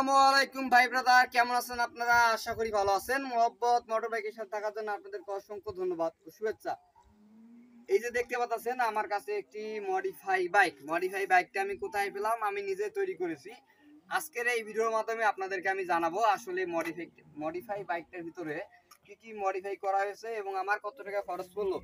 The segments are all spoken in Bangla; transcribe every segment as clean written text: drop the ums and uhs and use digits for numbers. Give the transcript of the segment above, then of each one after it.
আসসালামু আলাইকুম ভাই ব্রাদার, কেমন আছেন আপনারা? আশা করি ভালো আছেন। মোহাম্মদ মোটর বাইকের সাথে থাকার জন্য আপনাদেরকে অসংখ্য ধন্যবাদ ও শুভেচ্ছা। এই যে দেখতে পাচ্ছেন আমার কাছে একটি মডিফাই বাইকটা আমি কোথায় পেলাম, আমি নিজে তৈরি করেছি। আজকের এই ভিডিওর মাধ্যমে আপনাদেরকে আমি জানাবো আসলে মডিফাই বাইকটার ভিতরে কি কি মডিফাই করা হয়েছে এবং আমার কত টাকা খরচ পড়লো,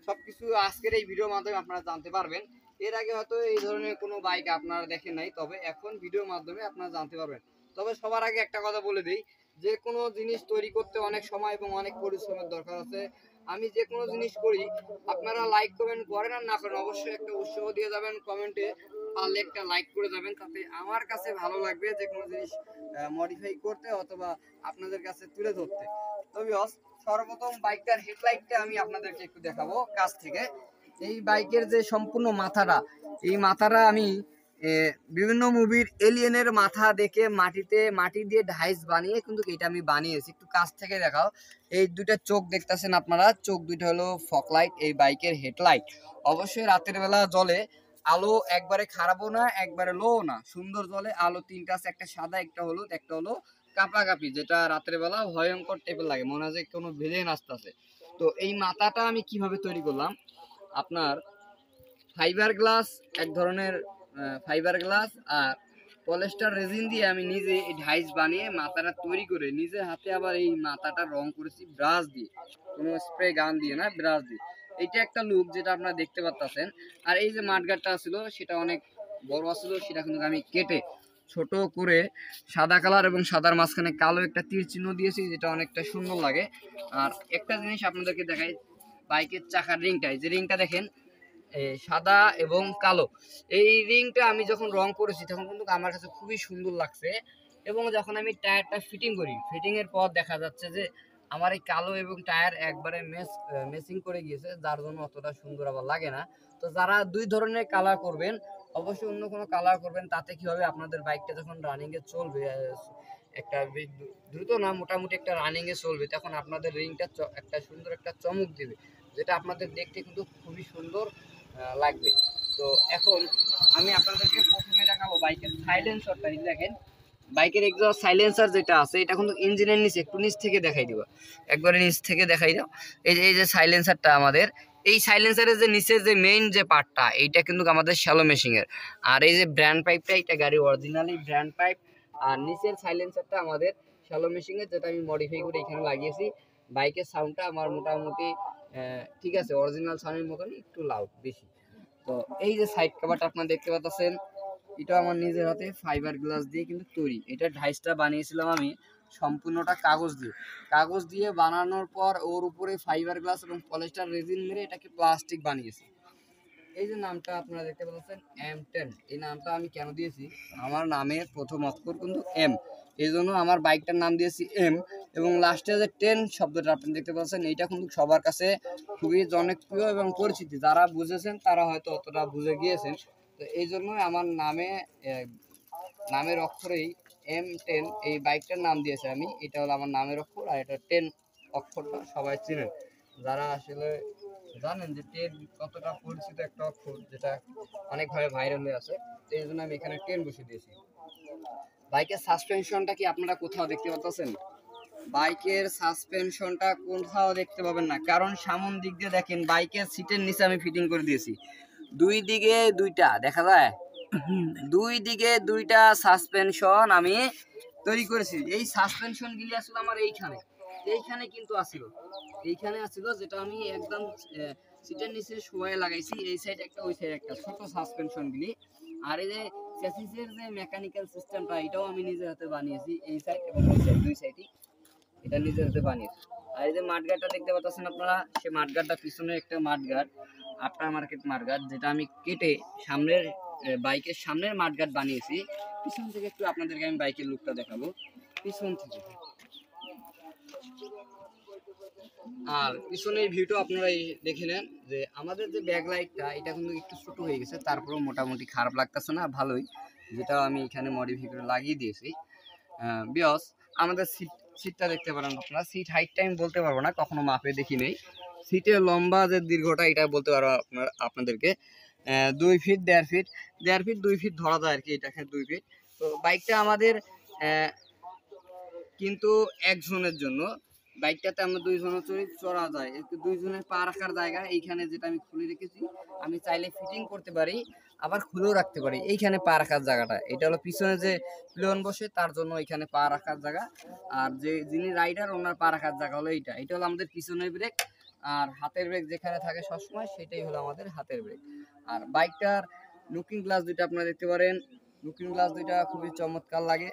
সবকিছু আজকের এই ভিডিওর মাধ্যমে আপনারা জানতে পারবেন। এর আগে হয়তো এই ধরনের কোনো বাইক আপনারা দেখেন নাই, তবে এখন ভিডিওর মাধ্যমে আপনারা জানতে পারবেন। তবে সবার আগে একটা কথা বলে দিই, যে কোনো জিনিস তৈরি করতে অনেক সময় এবং অনেক পরিশ্রমের দরকার আছে। আমি যে কোনো জিনিস করি, আপনারা লাইক কমেন্ট করেন আর না করেন, অবশ্যই একটা উৎসাহ দিয়ে যাবেন কমেন্টে, পারলে একটা লাইক করে যাবেন, তাতে আমার কাছে ভালো লাগবে যে কোনো জিনিস মডিফাই করতে অথবা আপনাদের কাছে তুলে ধরতে। তবে সর্বপ্রথম বাইকটার হেডলাইটটা আমি আপনাদেরকে একটু দেখাবো কাছ থেকে। এই বাইকের যে সম্পূর্ণ মাথাটা, এই মাথাটা আমি বিভিন্ন মুভির এলিয়েনের মাথা দেখে মাটি দিয়ে ঢাইস বানিয়ে কিন্তু এটা আমি বানিয়েছি। একটু কাছ থেকে দেখাও। এই দুইটা চোখ দেখতেছেন আপনারা, চোখ দুইটা হলো ফকলাইট, এই বাইকের হেডলাইট। অবশ্যই রাতের বেলা জ্বলে, আলো একবারে খারাপও না একবারে লো না, সুন্দর জ্বলে। আলো তিনটা আছে, একটা সাদা, একটা হলুদ, একটা হলো কাপাকাপি, যেটা রাতের বেলা ভয়ঙ্কর টাইপের লাগে, মনে হয় যে কোনো ভিলেন আসতেছে। তো এই মাথাটা আমি কিভাবে তৈরি করলাম, আপনার ফাইবার গ্লাস, এক ধরনের ফাইবার গ্লাস আর পলিস্টার রেজিন দিয়ে আমি নিজে এই ঢাইস বানিয়ে মাথাটা তৈরি করে নিজে হাতে আবার এই মাথাটা রং করেছি ব্রাশ দিয়ে, কোনো স্প্রে গান দিয়ে না, ব্রাশ দিয়ে। এইটা একটা লুক যেটা আপনারা দেখতে পাচ্ছেন। আর এই যে মাঠগাটটা ছিল সেটা অনেক বড় ছিল, সেটা কিন্তু আমি কেটে ছোট করে সাদা কালার এবং সাদার মাঝখানে কালো একটা তীর চিহ্ন দিয়েছি, যেটা অনেকটা সুন্দর লাগে। আর একটা জিনিস আপনাদেরকে দেখাই, বাইকের চাকার রিংটা, যে রিংটা দেখেন সাদা এবং কালো, এই রিংটা আমি যখন রং করেছি তখন কিন্তু আমার কাছে খুবই সুন্দর লাগছে। এবং যখন আমি টায়ারটা ফিটিং করি, ফিটিং এর পর দেখা যাচ্ছে যে আমার এই কালো এবং টায়ার একবারে মেসিং করে গিয়েছে, যার জন্য অতটা সুন্দর আবার লাগে না। তো যারা দুই ধরনের কালার করবেন, অবশ্যই অন্য কোনো কালার করবেন, তাতে কি হবে, আপনাদের বাইকটা যখন রানিং এ চলবে, একটা দ্রুত না মোটামুটি একটা রানিং এ চলবে, তখন আপনাদের রিংটা একটা সুন্দর একটা চমক দিবে, যেটা আপনাদের দেখতে কিন্তু খুবই সুন্দর লাগবে। তো এখন আমি আপনাদেরকে প্রথমে দেখাবো বাইকের সাইলেন্সারটা। দেখেন বাইকের এক্সস্ট সাইলেন্সার যেটা আছে, এটা কিন্তু ইঞ্জিনের নিচে, একটু নিচ থেকে দেখাই দিব, একবারে নিচ থেকে দেখাই দাও। এই যে সাইলেন্সারটা আমাদের, এই সাইলেন্সারের যে নিচের যে মেইন যে পার্টটা, এইটা কিন্তু আমাদের শ্যালো মেশিং এর। আর এই যে ব্র্যান্ড পাইপটা, এটা গাড়ির অরিজিনালি ব্র্যান্ড পাইপ। আর নিচের সাইলেন্সারটা আমাদের শ্যালো মেশিং এর, যেটা আমি মডিফাই করে এখানে লাগিয়েছি। বাইকের সাউন্ডটা আমার মোটামুটি ঠিক আছে, অরিজিনাল সাউন্ডের মতনই, একটু লাউড বেশি। তো এই যে সাইড কভারটা আপনারা দেখতে পাচ্ছেন, এটা আমার নিজের হাতে ফাইবার গ্লাস দিয়ে কিন্তু তৈরি। এটা ঢাইসটা বানিয়েছিলাম আমি সম্পূর্ণটা কাগজ দিয়ে বানানোর পর ওর উপরে ফাইবার গ্লাস এবং পলিস্টার রেজিন মেরে এটাকে প্লাস্টিক বানিয়েছি। এই যে নামটা আপনারা দেখতে পাচ্ছেন M10, এই নামটা আমি কেন দিয়েছি, আমার নামের প্রথম অক্ষর কিন্তু M, এই জন্য আমার বাইকটার নাম দিয়েছি M। এবং লাস্টে যে 10 শব্দটা আপনি দেখতে পাচ্ছেন, এইটা কিন্তু সবার কাছে খুবই জনপ্রিয় এবং পরিচিতি, যারা বুঝেছেন তারা হয়তো অতটা বুঝে গিয়েছেন। তো এই জন্যই আমার নামের অক্ষরেই M10 এই বাইকটার নাম দিয়েছে আমি। এটা হলো আমার নামের অক্ষর, আর এটা 10 অক্ষরটা সবাই চিনেন, যারা আসলে জানেন যে 10 কতটা পরিচিত একটা অক্ষর, যেটা অনেকভাবে ভাইরাল হয়ে আছে। তো এই জন্য আমি এখানে 10 বসে দিয়েছি। বাইকের সাসপেনশনটা কি আপনারা কোথাও দেখতে পাচ্ছেন? বাইকের সাসপেনশনটা কোথাও দেখতে পাবেন না, কারণ সামন দিক দিয়ে দেখেন বাইকের সিটের নিচে আমি ফিটিং করে দিয়েছি। দুই দিকে দুইটা দেখা যায়, দুই দিকে দুইটা সাসপেনশন আমি তৈরি করেছি। এই সাসপেনশন গুলি আসলে আমার এইখানে কিন্তু এইখানে আসছিল, যেটা আমি একদম সিটের নিচে শোয়ে লাগাইছি, এই সাইড একটা ওই সাইড একটা, ছোট সাসপেনশন গুলি। আর এই যে চ্যাসিসের যে মেকানিক্যাল সিস্টেমটা, এটাও আমি নিজের হাতে বানিয়েছি, এই সাইড এবং এই সাইড দুই সাইডই এটা নিজের হাতে বানিয়েছি। আর এই যে মাঠগাটটা দেখতে পাচ্ছেন আপনারা, সেই মাঠগাটটা পিছনে একটা মাঠগাট, আফটার মার্কেট মাঠগাট, যেটা আমি কেটে সামনের বাইকের সামনের মাঠগাট বানিয়েছি। পিছন থেকে একটু আপনাদেরকে আমি বাইকের লুকটা দেখাবো পিছন থেকে। আর পিছনের ভিউটা আপনারা দেখে নেন, যে আমাদের যে ব্যাক লাইটটা, এটা কিন্তু একটু ছোট হয়ে গেছে, তারপরেও মোটামুটি খারাপ লাগতেছে না, ভালোই, যেটা আমি এখানে মডিফাই করে লাগিয়ে দিয়েছি। বিকজ আমাদের সিটটা দেখতে পারেন আপনারা, সিট হাইটটা আমি বলতে পারবো না, কখনো মাপে দেখি নেই। সিটের লম্বা যে দীর্ঘটা, এটা বলতে পারবো আপনাদেরকে 2 ফিট 1.5 ফিট 2 ফিট ধরা যায় আর কি, এটাকে 2 ফিট। তো বাইকটা আমাদের কিন্তু একজনের জন্য। বাইকটাতে আমরা দুইজনে চড়া যায়, একটু দুইজনের পা রাখার জায়গা এইখানে, যেটা আমি খুলে রেখেছি। আমি চাইলে ফিটিং করতে পারি, আবার খুলেও রাখতে পারি। এইখানে পা রাখার জায়গাটা, এটা হলো পিছনে যে পিলিয়ন বসে তার জন্য এখানে পা রাখার জায়গা। আর যে যিনি রাইডার ওনার পা রাখার জায়গা হলো এইটা। এটা হলো আমাদের পিছনের ব্রেক, আর হাতের ব্রেক যেখানে থাকে সবসময় সেটাই হলো আমাদের হাতের ব্রেক। আর বাইকটার লুকিং গ্লাস দুইটা আপনারা দেখতে পারেন, লুকিং গ্লাস দুইটা খুবই চমৎকার লাগে।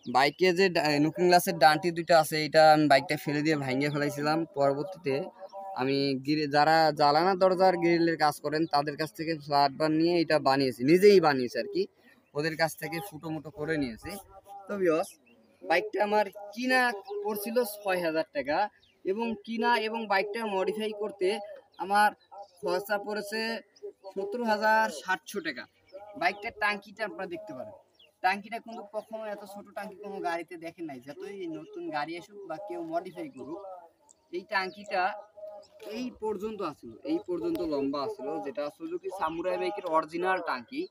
বাইকে যে লুকিং গ্লাসের ডানটি দুইটা আছে, এটা আমি বাইকটা ফেলে দিয়ে ভাঙিয়ে ফেলাইছিলাম। পরবর্তীতে আমি যারা জ্বালানা দরজার গ্রিলের কাজ করেন তাদের কাছ থেকে ফ্ল্যাট বার নিয়ে এটা বানিয়েছি, নিজেই বানিয়েছি আর কি, ওদের কাছ থেকে ফুটো মুটো করে নিয়েছি। তো বিয়স, বাইকটা আমার কিনা পড়ছিল ৬,০০০ টাকা, এবং কিনা এবং বাইকটা মডিফাই করতে আমার খরচা পড়েছে ৭০,৭০০ টাকা। বাইকটার টাঙ্কিটা আপনারা দেখতে পারেন, টাঙ্কিটা কিন্তু কখনো এত ছোট টাঙ্কি কোনো গাড়িতে দেখেন নাই। যতই নতুন গাড়ি আসুক বা কেউ মডিফাই করুক, এই টাঙ্কিটা এই পর্যন্ত আসলো, এই পর্যন্ত লম্বা আসলো, যেটা সুজুকি সামুরাই বাইকের অরিজিনাল টাঙ্কি।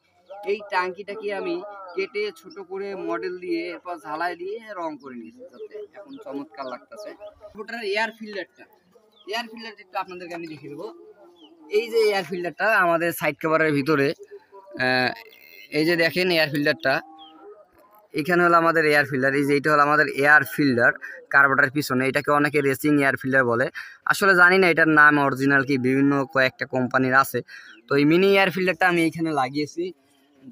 এই টাঙ্কিটাকে আমি কেটে ছোট করে মডেল দিয়ে এরপর ঝালাই দিয়ে রং করে নিয়েছি, যাতে এখন চমৎকার লাগতেছে। ওটার এয়ার ফিল্টারটা, এয়ার ফিল্টারটা আপনাদেরকে আমি দেখিয়ে দেবো। এই যে এয়ার ফিল্টারটা আমাদের সাইড কভারের ভিতরে, এই যে দেখেন এয়ার ফিল্টারটা, এখানে হলো আমাদের এয়ার ফিল্টার। এই যে এইটা হলো আমাদের এয়ার ফিল্টার কার্বোটার পিছনে, এটাকে অনেকে রেসিং এয়ার ফিল্টার বলে। আসলে জানি না এটার নাম অরিজিনাল কি, বিভিন্ন কয়েকটা কোম্পানির আছে। তো এই মিনি এয়ার ফিল্টারটা আমি এখানে লাগিয়েছি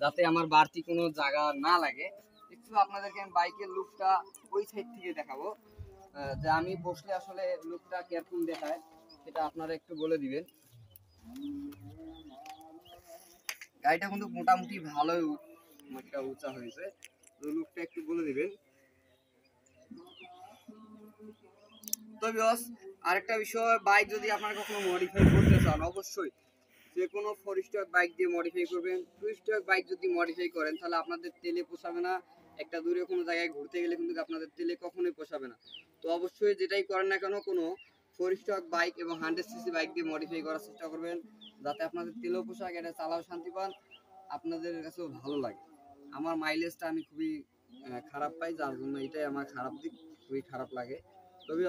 যাতে আমার বাড়তি কোনো জায়গা না লাগে। একটু আপনাদেরকে আমি বাইকের লুকটা ওই সাইড থেকে দেখাবো, যে আমি বসলে আসলে লুকটা কিরকম দেখায় সেটা আপনারা একটু বলে দিবেন। গাড়িটা কিন্তু মোটামুটি ভালোই একটা উঁচা হয়েছে, লুকটা একটু বলে দিবেন। তো বিয়স, আরেকটা বিষয়, বাইক যদি আপনারা কখনো মডিফাই করতে চান, অবশ্যই যে কোনো 4 স্টক বাইক দিয়ে মডিফাই করবেন। 2 স্টক বাইক যদি মডিফাই করেন তাহলে আপনাদের তেলে পোষাবে না। একটা দূরে কোনো জায়গায় ঘুরতে গেলে কিন্তু আপনাদের তেলে কখনোই পোষাবে না। তো অবশ্যই যেটাই করেন না কেন, কোনো 4 স্টক বাইক এবং 100 সিসি বাইক দিয়ে মডিফাই করার চেষ্টা করবেন, যাতে আপনাদের তেলেও পোশাক, এটা চালাও শান্তি পান, আপনাদের কাছেও ভালো লাগে। আমার মাইলেজটা আমি খুবই খারাপ পাই, যার জন্য এটাই আমার খারাপ দিক, খুবই খারাপ লাগে। তবে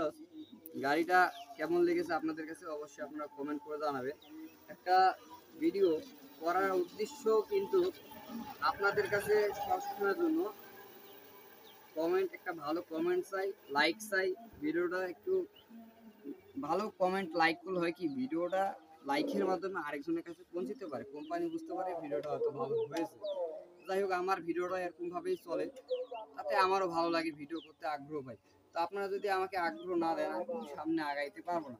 গাড়িটা কেমন লেগেছে আপনাদের কাছে অবশ্যই আপনারা কমেন্ট করে জানাবেন। একটা ভিডিও করার উদ্দেশ্য কিন্তু আপনাদের কাছে সবসময়ের জন্য কমেন্ট, একটা ভালো কমেন্ট চাই, লাইক চাই। ভিডিওটা একটু ভালো কমেন্ট লাইক করলে হয় কি, ভিডিওটা লাইকের মাধ্যমে আরেকজনের কাছে পৌঁছতে পারে, কোম্পানি বুঝতে পারে ভিডিওটা হয়তো ভালো হয়েছে। যাই হোক, আমার ভিডিওটা এরকম ভাবেই চলে, তাতে আমারও ভালো লাগে, ভিডিও করতে আগ্রহ পাই। তো আপনারা যদি আমাকে আগ্রহ না দেন, আমি সামনে আগাইতে পারবো না।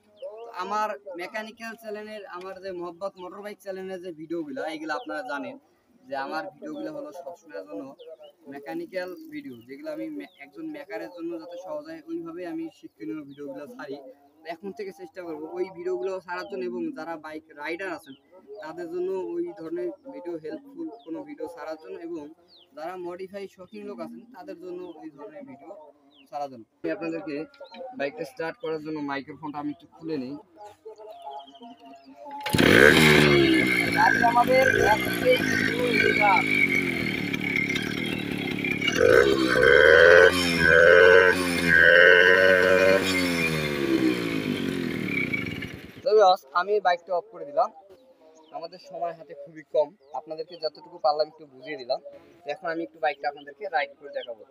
আমার মেকানিক্যাল চ্যানেলের, আমার যে মোহাম্মদ মোটর বাইক চ্যানেলের যে ভিডিওগুলো, এইগুলো আপনারা জানেন যে আমার ভিডিওগুলো হলো সবসময়ের জন্য মেকানিক্যাল ভিডিও, যেগুলো আমি একজন মেকারের জন্য যাতে সহজ হয় ওইভাবেই আমি শিক্ষণীয় ভিডিওগুলো ছাড়ি। এখন থেকে চেষ্টা করবো ওই ভিডিওগুলো ছাড়ার জন্য, এবং যারা বাইক রাইডার আছেন তাদের জন্য ওই ধরনের ভিডিও, হেল্পফুল কোনো ভিডিও ছাড়ার জন্য, এবং যারা মডিফাই শৌখিন লোক আছেন তাদের জন্য ওই ধরনের ভিডিও ছাড়ার জন্য। আমি আপনাদেরকে বাইকটা স্টার্ট করার জন্য মাইক্রোফোনটা আমি একটু খুলে নিই। আমাদের আমি বাইকটা অফ করে দিলাম। আমাদের সময় হাতে খুবই কম, আপনাদেরকে যতটুকু পারলাম একটু বুঝিয়ে দিলাম। এখন আমি একটু বাইকটা আপনাদেরকে রাইড করে দেখাবো।